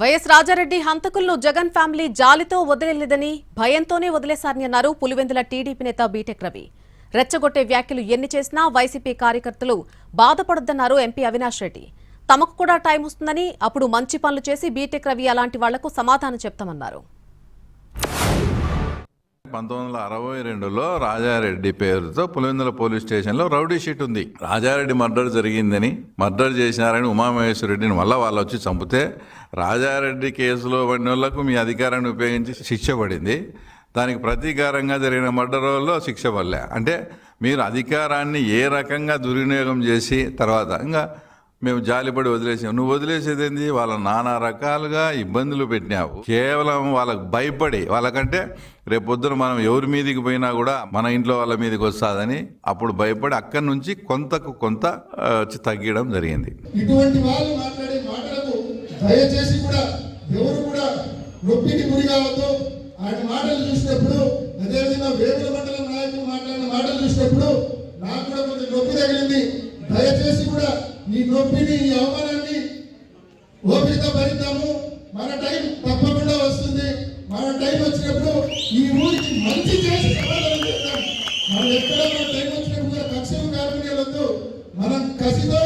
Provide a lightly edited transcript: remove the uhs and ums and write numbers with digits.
YS Rajareddy హంతకులను Jagan family జాలితో వదిలేలేదని భయంతోనే వదిలేశారని అన్నారు Pulivendula TDP నేత బీటెక్ రవి. రెచ్చగొట్టే వ్యాఖ్యలు ఎన్ని చేసినా వైసీపీ కార్యకర్తలు బాధపడొద్దన్నారు ఎంపీ అవినాష్ రెడ్డి. తమకు కూడా టైం వస్తుందని, అప్పుడు మంచి పనులు చేసి బీటెక్ రవి అలాంటి వాళ్లకు సమాధానం చెప్తామన్నారు. 1962లో రాజారెడ్డి పేరుతో పులివెందుల పోలీస్ స్టేషన్లో రౌడీ షీట్ ఉంది. రాజారెడ్డి మర్డర్ జరిగిందని, మర్డర్ చేసినారని ఉమామహేశ్వరరెడ్డిని మళ్ళీ వాళ్ళు వచ్చి చంపితే రాజారెడ్డి కేసులో పడిన వాళ్లకు మీ అధికారాన్ని ఉపయోగించి శిక్ష పడింది. దానికి ప్రతీకారంగా జరిగిన మర్డర్లో శిక్ష పడలే. అంటే మీరు అధికారాన్ని ఏ రకంగా దుర్వినియోగం చేసి తర్వాత ఇంకా మేము జాలిపడి వదిలేసాం. నువ్వు వదిలేసేది ఏంది? వాళ్ళ నానా రకాలుగా ఇబ్బందులు పెట్టినావు. కేవలం వాళ్ళకు భయపడి, వాళ్ళకంటే రేపొద్దున మనం ఎవరి మీదికి పోయినా కూడా మన ఇంట్లో వాళ్ళ మీదకి వస్తుందని అప్పుడు భయపడి అక్కడి నుంచి కొంతకు కొంత తగ్గడం జరిగింది. ఇటువంటి వాళ్ళు మాట్లాడే మాటలకు దయచేసి కూడా ఎవరు కూడా నొప్పికి గురి కావద్దు. ఆయన మాటలు చూసినప్పుడు, అదేవిధంగా వేముల మండలం నాయకులు మాట్లాడిన మాటలు చూసినప్పుడు నాకు కూడా కొంచెం నొప్పి తగిలింది. దయచేసి కూడా ఈ నొప్పిని, ఈ అవమానాన్ని ఓపిక భరిద్దాము. మన టైం తప్పకుండా వస్తుంది. మన టైం వచ్చినప్పుడు ఈ ఊరికి మంచి చేసి సమాధానం చెప్తాం. మనం ఎక్కడ మన టైం వచ్చినప్పుడు కూడా కక్షలు కార్మికులతో మనం కసితో